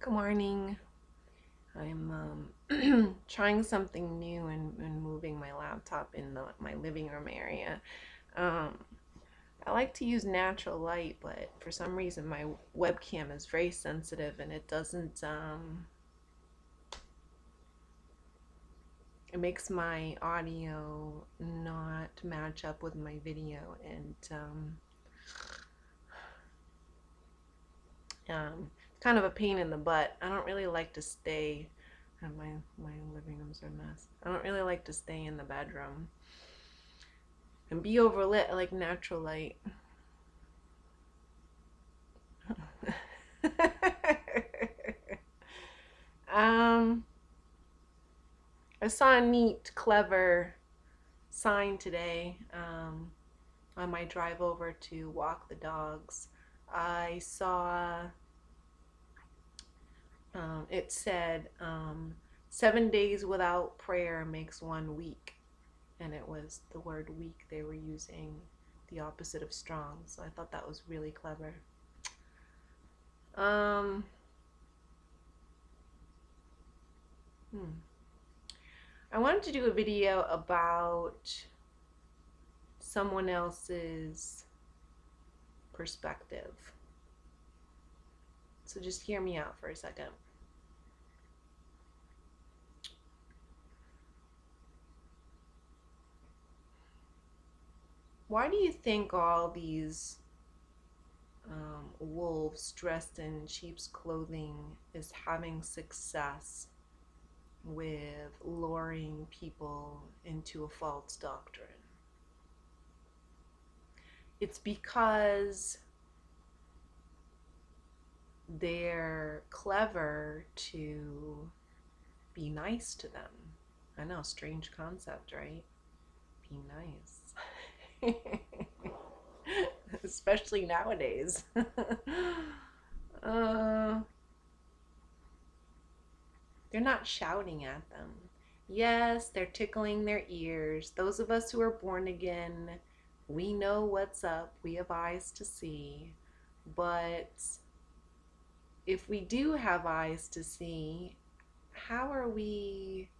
Good morning. I'm trying something new and moving my laptop in my living room area. Um, I like to use natural light, but for some reason my webcam is very sensitive and it doesn't, it makes my audio not match up with my video, and kind of a pain in the butt. I don't really like to stay, and my living room's a mess. I don't really like to stay in the bedroom and be overlit. I like natural light. um, I saw a neat, clever sign today on my drive over to walk the dogs. I saw it said 7 days without prayer makes 1 week, and it was the word weak they were using, the opposite of strong. So I thought that was really clever. Um, I wanted to do a video about someone else's perspective. So just hear me out for a second. Why do you think all these wolves dressed in sheep's clothing is having success with luring people into a false doctrine? It's because they're clever to be nice to them. I know, strange concept, right? Be nice. Especially nowadays. uh, they're not shouting at them. Yes, they're tickling their ears. Those of us who are born again, we know what's up. We have eyes to see. But if we do have eyes to see, how are we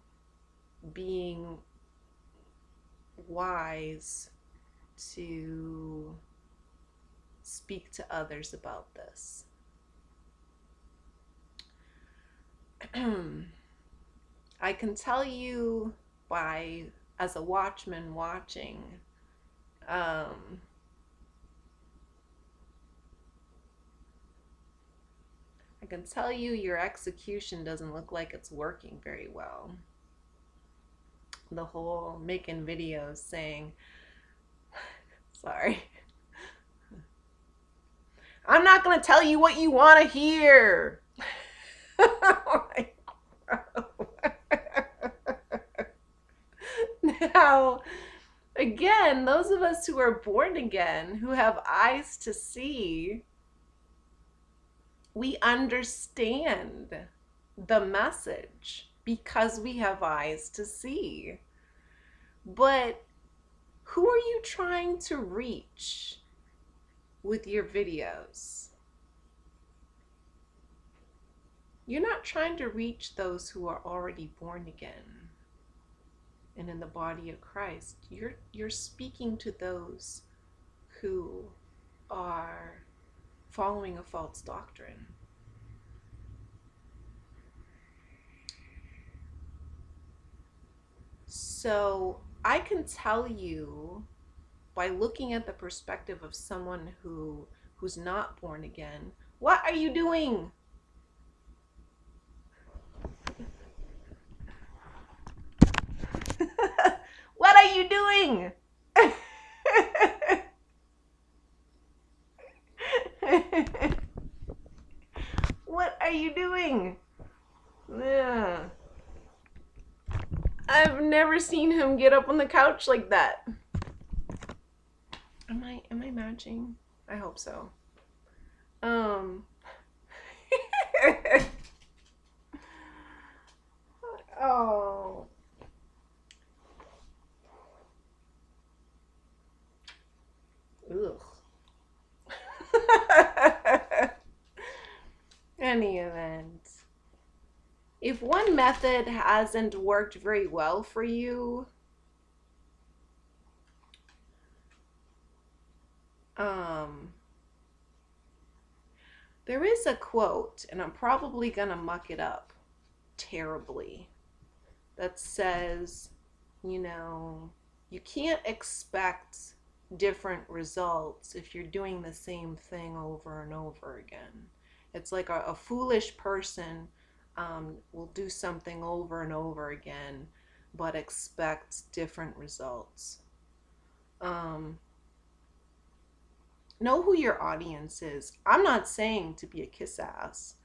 being wise to speak to others about this? I can tell you as a watchman watching, um, I can tell you your execution doesn't look like it's working very well. The whole making videos saying, sorry, I'm not going to tell you what you want to hear. Now, again, those of us who are born again, who have eyes to see, we understand the message because we have eyes to see. But who are you trying to reach with your videos? You're not trying to reach those who are already born again and in the body of Christ. You're speaking to those who are following a false doctrine. So I can tell you by looking at the perspective of someone who's not born again, what are you doing? What are you doing? What are you doing? Yeah. I've never seen him get up on the couch like that. Am I matching? I hope so. Oh. Ugh. Any event. If one method hasn't worked very well for you, there is a quote, and I'm probably gonna muck it up terribly, that says, you know, you can't expect different results if you're doing the same thing over and over again. It's like a foolish person will do something over and over again, but expect different results. Um, know who your audience is. I'm not saying to be a kiss ass.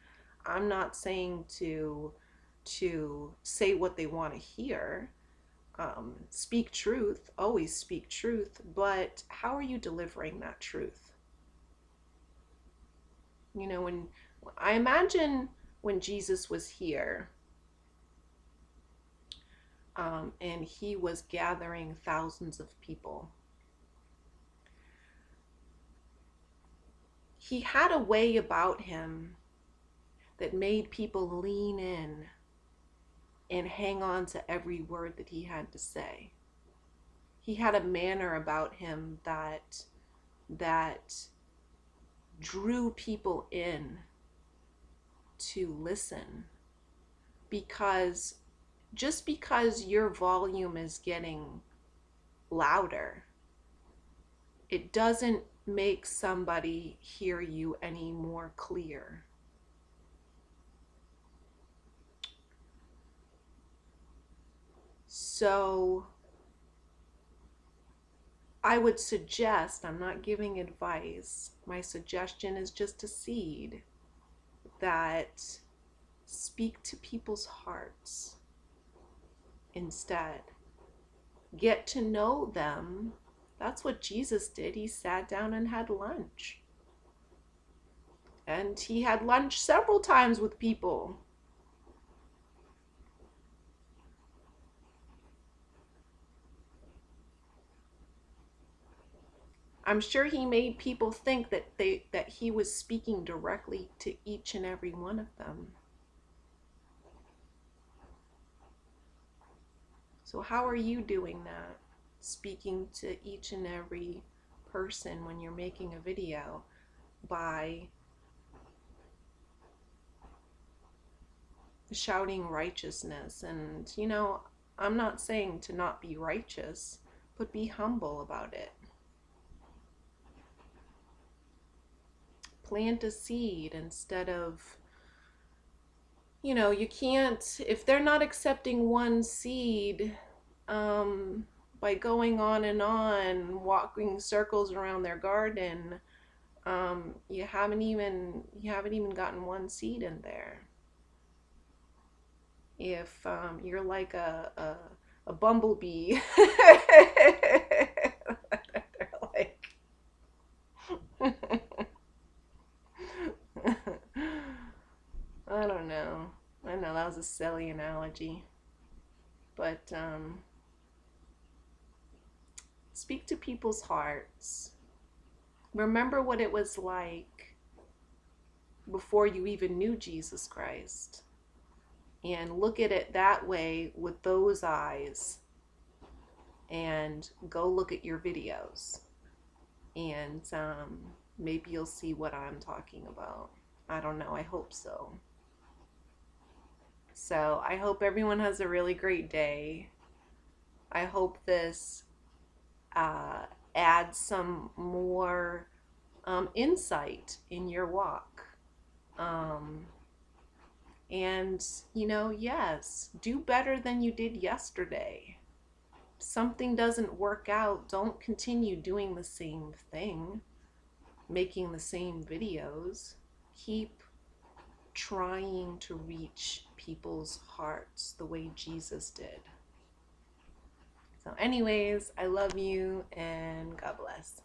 I'm not saying to say what they want to hear. Speak truth, always speak truth, but how are you delivering that truth? You know, when I imagine when Jesus was here, and he was gathering thousands of people, he had a way about him that made people lean in and hang on to every word that he had to say. He had a manner about him that drew people in to listen, because just because your volume is getting louder, it doesn't make somebody hear you any more clear. So I would suggest, I'm not giving advice, my suggestion is just a seed, that speak to people's hearts instead. Get to know them. That's what Jesus did. He sat down and had lunch. And he had lunch several times with people. I'm sure he made people think that he was speaking directly to each and every one of them. So how are you doing that? Speaking to each and every person when you're making a video by shouting righteousness. And, you know, I'm not saying to not be righteous, but be humble about it. Plant a seed instead of, you know, you can't, if they're not accepting one seed, by going on, walking circles around their garden, you haven't even gotten one seed in there. If you're like a bumblebee, they're like, I don't know. I know that was a silly analogy, but speak to people's hearts. Remember what it was like before you even knew Jesus Christ, and look at it that way with those eyes, and go look at your videos, and maybe you'll see what I'm talking about. I don't know. I hope so. So I hope everyone has a really great day. I hope this uh, adds some more insight in your walk. And, you know, yes, do better than you did yesterday. If something doesn't work out, don't continue doing the same thing, making the same videos. Keep trying to reach people's hearts the way Jesus did. So anyways, I love you and God bless.